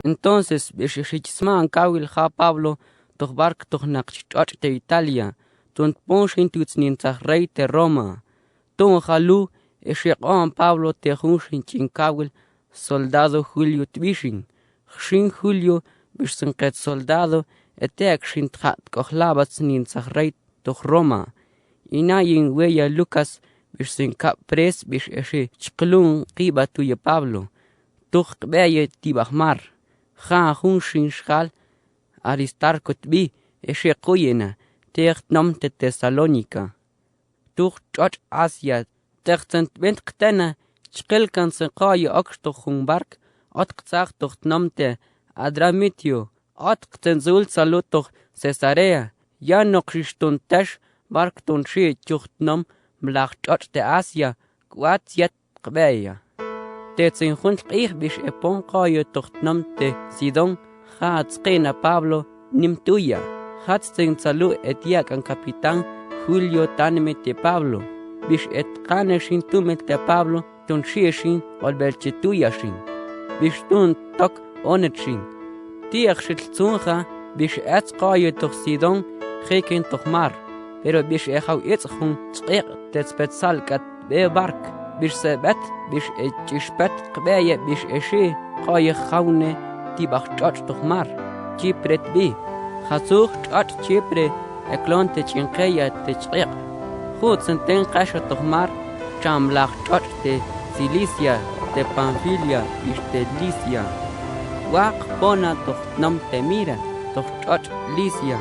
Entonces, bishichisman kawil ha Pablo, toch bark toch nakchach te Italia, ton ponshin tutsnintzach rey te Roma. Ton halu, eshiqan Pablo te hunshin chinkawil, soldado Julio twishin. Shin Julio, bishsenket soldado, etek shin tchat kohlabats nintzach rey toch Roma. Inayin weya Lucas, bishsenkap pres bish eshi chklun qiba tuye Pablo. Toch kbeye tibahmar. Ha hunshin shal Aristarco tbi eshe kuyena techt nom te Tesalónica. Toch chach Asia techtent bent ktena chkelkan se qaye aksto humbark atqtsach toch nom te Adramitio atqtenzul salut toch Cesarea ya noqshton tash bark ton shi chucht nom mlach chach te Asia kwat yet qbeya. Tetsin hunt qih bish epon qaye toch nom te Sidon Hatzqena Pablo nimtuya. Hatzten salu etiak an capitán Julio tanmete Pablo. Bish et qaneshin tumete Pablo ton shieshin ol belchetuyashin. Bish tun tok onetshin. Tiach shiltzunha bish etzqaye toch Sidon kheken toch mar. Pero bish echaw etzkhun tzqiq tetspetsalkat be bark. Bish sebet bish etchpet qbeye bish eshi qaye khawne tibach chach toch mar. Chipret bi. Khazuk chach chipre eklonte chinqeya te chqiq. Khut senten qasha toch mar. Chamlach chach te Cilicia, te Panfilia, ish te Licia. Waq pona toch nam te mira, toch chach Licia.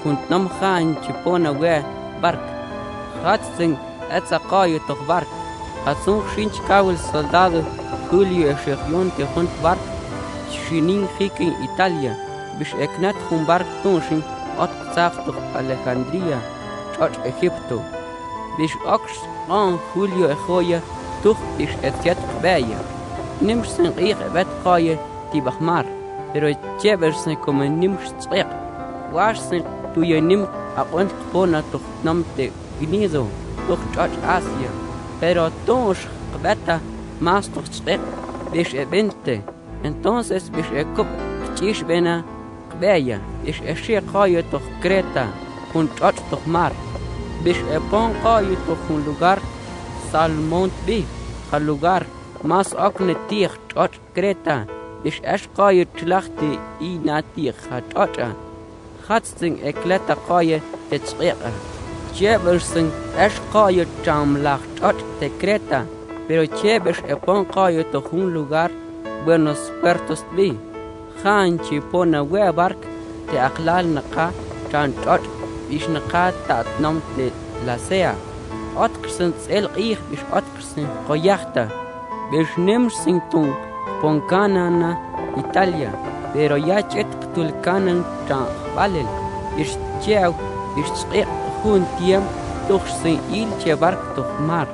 Kunt nam khan chipona we bark. Khatsen etza qaye toch bark. Khatsung shinch kawel soldado Julio eshegion te hunt bark. Shinin hikin Italia, bish eknat humbark tunshin, atqtzach Alejandría, chach Egipto. Bish ox an Julio echoya, tuch bish etiat qbeya. Nimsen qih bet qaye tibahmar, pero chebersen como nimsh tzqiq. Washsen tuye nim aqont qpona tuch namte gnizo, tuch chach Asia. Pero tunsh qbeta mas tuch tzqiq, bish ebente. Entonces bish ekup chish bena qbeya, bish eshi qaye toch Creta, kun chach toch mar. Bish epon qaye toch un lugar Salmont bi, al lugar mas akne tich chach Creta, bish esh qaye tlachte ina tich chacha. Khatzing ekleta qaye tetschqiqa. Chebersen esh qaye chamlach chach te Creta, pero chebesh epon qaye toch un lugar Buenos Puertos bi. Khan chipona we bark te aqlal naqa chan chach bish naqa tat nom te Lasea. Atqsen tsel qih bish atqsen qoyachta. Bish nimsin tung ponkanana Italia. Pero ya chet qtulkanan chan valel. Bish chew bish tsqiq hun tiem tuxsin il che bark tuch mar.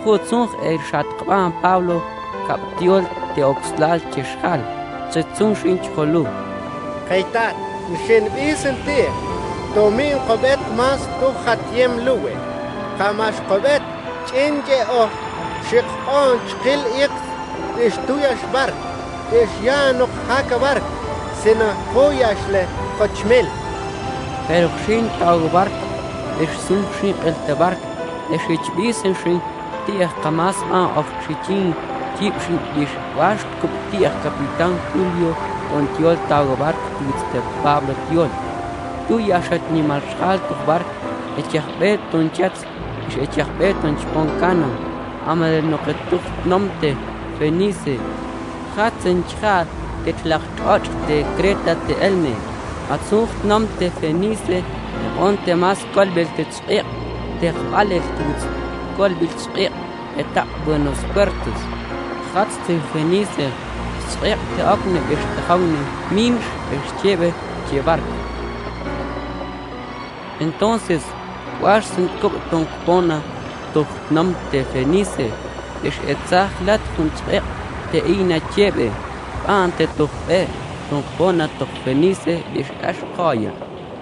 Khutzung shat qban Pablo captiol te oxlal cheshal, tsetzung shinch holu. Kaitat, mshen bisente, domin qobet mas tu khatiem luwe. Kamash qobet chinje o shiqon chqil iq ish tuyash bark, ish yanuk haka bark, sina hoyashle qochmel. Pero shin tau bark, ish sun shin el te bark, ish ich bisen shin tiach kamas an of chichin. Tipshin ish wash kuptiach capitán Julio on tiol tago bark tuitste Pablo tiol. Tu yashat ni marshal tu bark echachbet ton chats ish echachbet ton chponkana amal no ketuk nomte Fenice. Khatzen chad tetlach chach te Creta te elne. Atsucht nomte Fenice onte mas kolbel te tzqiq te khalel tuits kolbel tzqiq eta Buenos Puertos. Khatste Fenice, tzqiq te akne bish tkhawne minsh bish chebe chebark. Entonces, warsen kup ton pona toch nam te Fenice, bish etzach lat kun tzqiq te ina chebe, ante toch be, ton pona toch Fenice bish ash qaya,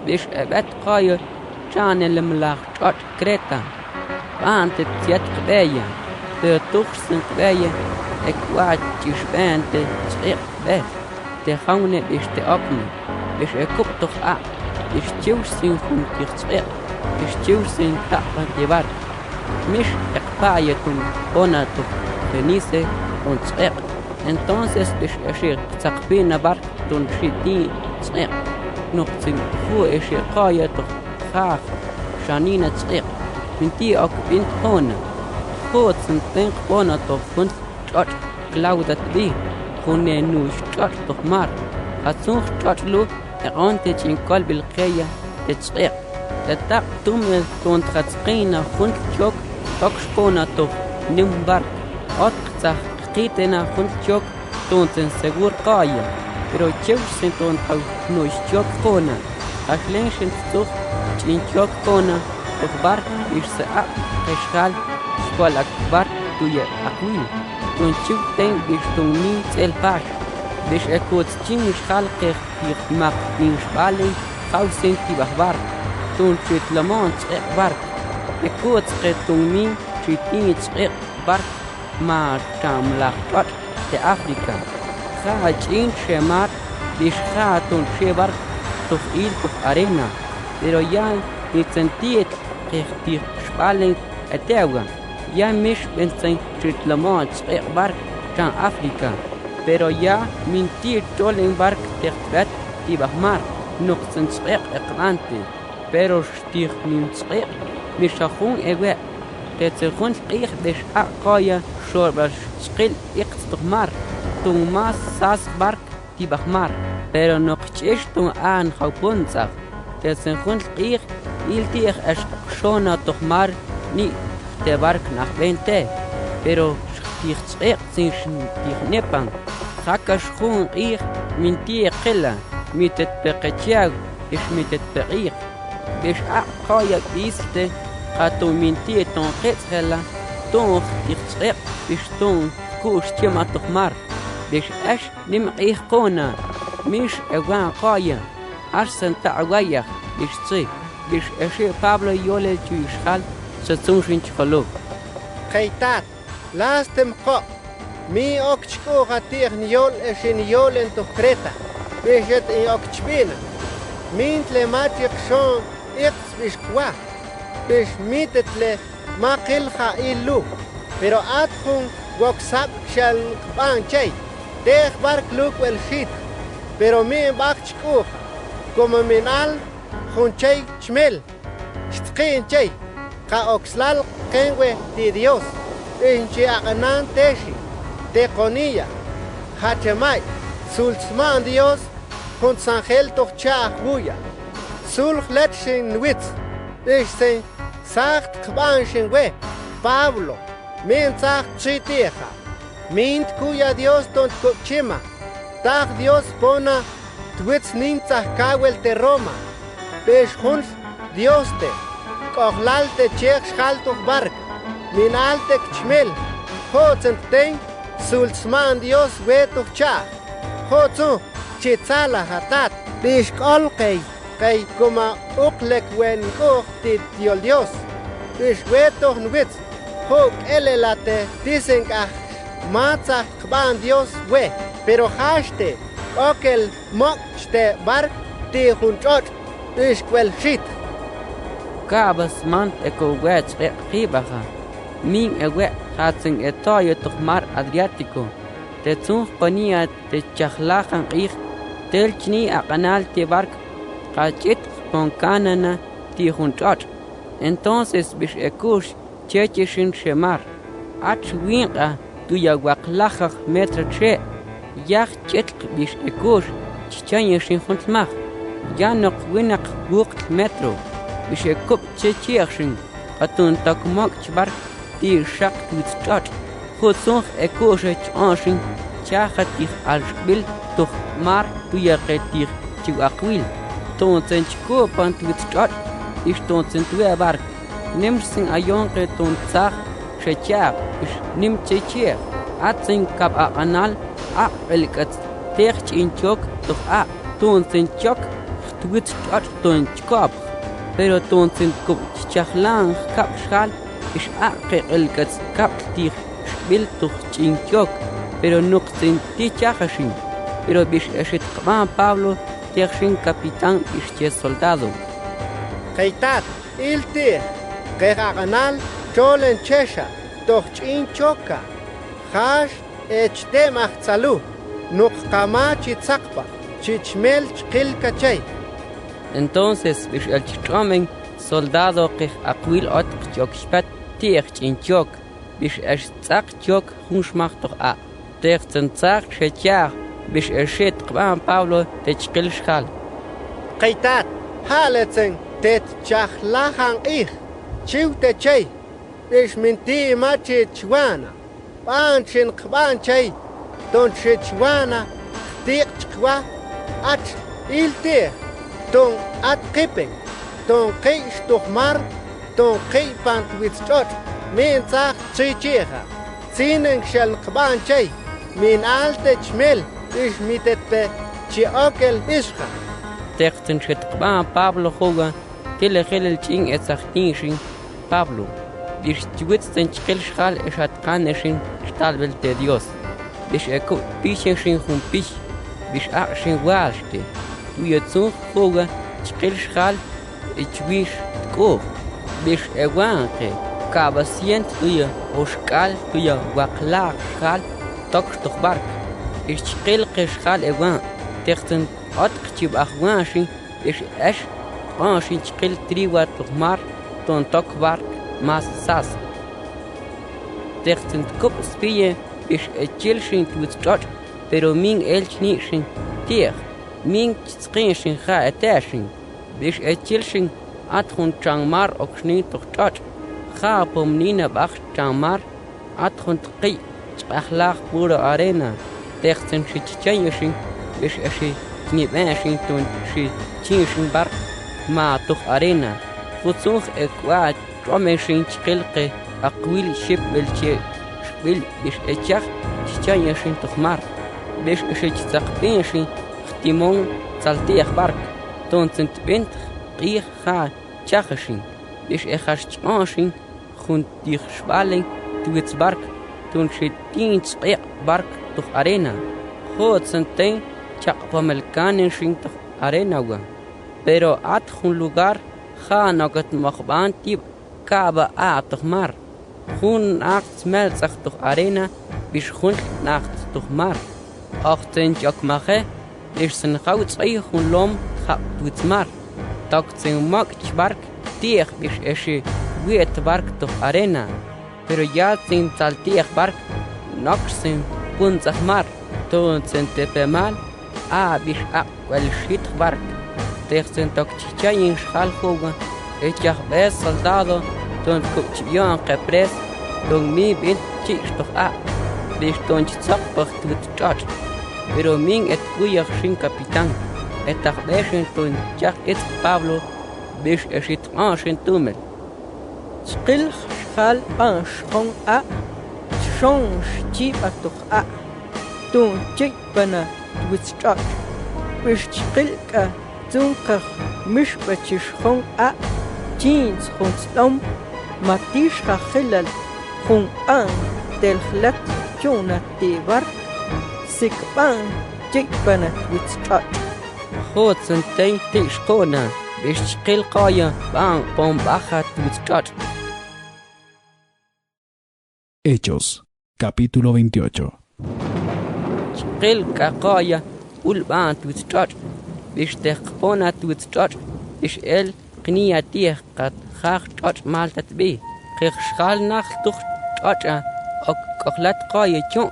bish ebet qaya chane lemlach chach Creta, ante tiat qbeya, pe toch sin qbeya. Ekwat chishbente tzqiq be. te jaune is te opne is ekup toch a is tjus sin hun kirtsqe is tjus sin taqan te bark mish eqpayetun ona tu benice und tsqeq entonces is ashir tsaqpina bark tun shiti tsqeq nuqtin fu ashir qayatu khaf shanina tsqeq minti ok bint hona khot sinten qona to fun chot glaudat bi khone nu chot to mar atsun chot lu eqonte chin kol bil qaya tsqeq tataq tum ton tsqina fun chok okshpona to nimbar otqta qitena fun chok tonten segur qaya pero chewsen ton qaw no chok qona ashlenchen to chin chok qona akbar irsa qishal squal akbar tuya aquil ton chuten istun min el pash des ekot chin ishal qir maq min shbale khawsen ti bahbar ton chitlamont akbar ekot qetun min chitin akbar ma tamlaqat te Afrika khaachin shemar dishkhatun shebar tufil kuf arena pero ya nitsentiet qihtir shbalen atewa ya mish bensen chitlamont akbar tan Afrika pero ya minti tolen bark tehbat ti bahmar nuqsan aqrante pero shtir min mishahun ewe تتخون قيخ دش أقايا شوربش شقل إقتمار توما ساس بارك تي بخمار pero نقشش تو آن خوبون ساق تتخون قيخ إلتيخ أشقشونا تخمار ني تبارك نخبنته pero شقيخ تسقيق سيشن تيخ نبان خاكش خون قيخ من تي قلة ميتتبقيتياغ إش ميتتبقيخ بش أقايا بيسته قاتو منتي تون قتخلا تون تيخصيق بيش تون كوش تيما تخمار بيش اش نمقيه قونا مش اوان قايا ارسن تعويخ بيش تصي بيش اشي بابلو يولي تيشخال ستونشن تخلو قيتات لاستم قو مي اوكشكو غاتيغ نيول اشي نيول انتو قريتا بيشت اي اوكشبينا مين تلماتيق شون اقس بيش كوا بيش ميتتله ما قلخا إلو pero atjun وكساب شال قبان شي ديخ بارك لوك والخيط pero مين باكشكوخ كوما من آل خون شي شمل شتقين شي قا اوكسلال قنوه دي ديوس بيش شي اقنان تيشي دي قونية خاتماي سولسمان ديوس خون سانخيل توخ شاخ بويا سولخ لتشين نويتس Dicen, sagt Kbanshin we, Pablo, min sagt chitija, mint cuya Dios don cochima, tag Dios pona, twits nintzah kawel te Roma, besh huns Dios te, kohlal te chech schaltuch bark, min alte kchmel, hotzent ten, sulzman Dios we tuch cha, hotzu, chitzala hatat, bish kolkei, kay kuma uklek wen koch tit Dios bish wetoch nwitz hok elelate dicen ah matza kban Dios we pero haste okel mokchte bark ti hunchot bish kwel shit kabas man eko wet qibaha min ewe hatzen etoyo tukhmar Adriático te tsun pania te chakhlahan ich telchni aqanal te bark qachit ponkanana tihunchot entonces bish ekush chechishin shemar ach winqa tuya waqlajaj metra che yach chetq bish ekush chichanyeshin huntmaj yanok winaq wuqt metro bish ekup chechiachshin atun takmok chbar ti shaq tutchot khutsung ekush chanshin chahatih alshbil tukh mar tuya qetir chiwaqwil tonsen chko pantwitchot is tonsen tue bark nimsin ayon ke tontsach shechap is nim cheche atsin kap anal a elkat terch in chok to a tonsen chok twitchot ton chkop pero tonsen kop chachlan kap shal is a elkat kap tir bil to chin chok pero nuqsin ti chachashin pero bish eshit qban Pablo tiexin capitán bish soldado. Kaitat ilti qeqaqanal cholen chesha toch'in choka hash echde mahzalu nuqqama chitzaqpa chichmel chqil kachay. Entonces bish el chichomen soldado qeq aqwil ot chokshpat tiech chinchok bish eshtzaq chok hunshmach toch a tech tsentzaq shechach bish eshit qban Pablo techqil shkhal. Kaitat haletzen tet chachlahan ich chiw techay bish minti machi chwana panchin qban chay don chwana tiq chqwa at ilti don at qipeng don qish tukhmar don qipant witchot min tsaq chichiha sinen shal qban chay min alte chmel bish mitete chi okel isha. Techten shit qban Pablo hoga tele khel ching etzachtin Pablo bish chwitzen chqil shkhal eshat qaneshin shtalbel te Dios bish eko pishin humpish bish aqshin walste tu yetsun hoga chqil shkhal ichwish ko bish ewanke kabasient tuya oshkal tuya waqla khal tok tokhbark ish chqil qishkhal ewan techten atq chib akhwashi bish ash qashi chqil triwa tokhmar ton tokbark mas sas techten kop spie bish echilshin twitchot pero min elchnishin tier min tsqinshin kha atashin bish echilshin atkhun changmar okshni tokhtot kha pomnina bakh changmar atkhun tqi chakhlaq pura arena techten chichayishin bish ashi nibashin ton shi chishin bar ma tokh arena futsukh ekwat Romeshin chqilqe aqwil ship belche shbil bish echach chayashin tokhmar bish eshchaqpinshin khtimon saltiach bark tonsent bent qih kha chachshin bish ekhash chmashin khun dich shbalen tuits bark ton shitin tsqiq bark tokh arena khotsenten chaqpamelkanin shin tokh arena wa pero at khun lugar kha nagat maqban tib Kaba tokhmar khun acht smelzach toch arena bish khun nacht tokhmar achten jakmache bish sen khauts ay khun lom kha tutsmar takten mak chbark tiech bish eshi wiet bark toch arena pero ya tin taltiech bark naksen punzachmar ton sen tepemal bish wel shit bark techten tak chichayin shal khoga echach bes soldado ton kuchion qepres ton mi bint chichtoch bish ton chitsaqpach tutchach pero min et kuyach shin capitán etach beshin ton chach et Pablo bish eshit shin tumel Chqil shal shon shon chipatoch ton chipana tutchach bish chqilka tunqach mishbachish khon Jeans khonstom matish khilal khun del khlat chona tebar sikban jikbana witchat khotsen tay tishkona bish qil qaya ban pom bajat witchat. Hechos capítulo 28. Qil qaya ulban witchat bish teqpona witchat bish el قنية تيه قد خاخ تاج مالتت بي خيخ شخال ناخ تخ تاج أقلت قاية جون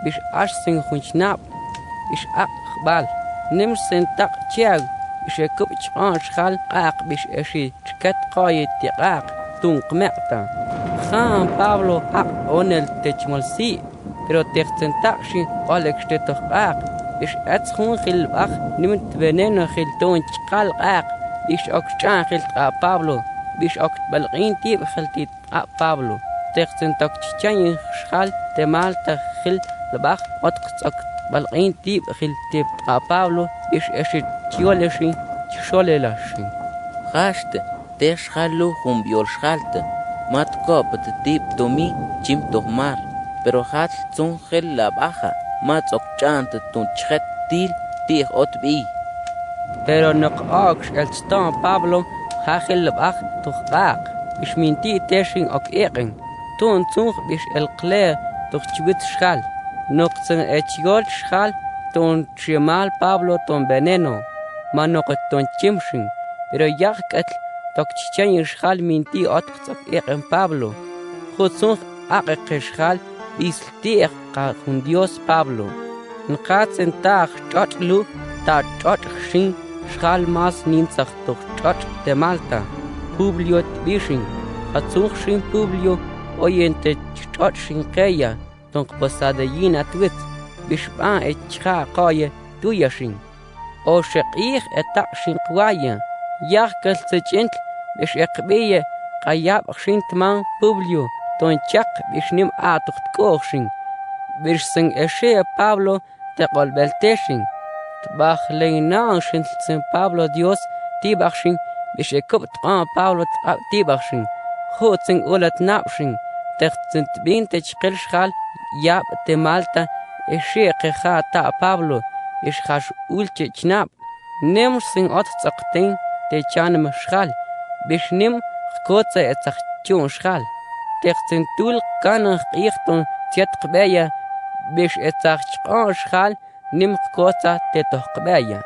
بيش أشسن خنشناب بيش أقبال نمسن تاق تياغ بيش يكب شخال قاق بيش أشي تكت قاية تيقاق تنق مقتا خان بابلو أق أونل تجمل سي pero تختن تاقشي قالك شتتخ قاق بيش أتخون خل باخ نمت بنينو خل تون تقال قاق bish okchan khilt Pablo bish ok balqin tib khiltit Pablo techten tak chichan khal temal ta khil labakh otqok balqin tib khiltib Pablo bish eshit chioleshin cholelashi khashte tesh khalu hum biol khalte mat kopt tib tomi chim tohmar pero khat tun khil labaha mat okchan tun chhet til tih otbi. Pero no ox el stone Pablo hagel bach toch bak. Is minti teshin ok eken. Ton zung bis el kle toch chwit schal. Nok zeng etjol schal ton chimal Pablo ton veneno. Manok ton chimshin. Pero yakatl toch chichen schal minti otk eken Pablo. Goed zung ak schal bis tier ka Dios Pablo. Nkat sentag chotlu ta chot shin schal mas ninzach toch chot de Malta. Publio tbishin. Atsuch shin Publio oyente chot shin keya. Tonk posada yina twit. Bishban etcha qaye tuyashin. O shaqih etak shin kwaya. Yakal sechint bish ekbiye qayab shin tman Publio. Ton chak bishnim atucht kochshin. Bish sing eshe Pablo te qolbelteshin. Tbach leinan shin sin Pablo Dios tibachshin. Bish ekubt qan Pablo tibachshin. Hotzing ulat napshin. Techtsin tbinte chqil schal yab te Malta eshe qeha ta Pablo. Ish khash ulche chnap. Nem sin ot tsaqtin te chanem schal. Bish nim khotze etzach chun schal. Techtsin tul kanach ichton tiet qbeya. Bish etzach chqan schal nim khotza te toh qbeya.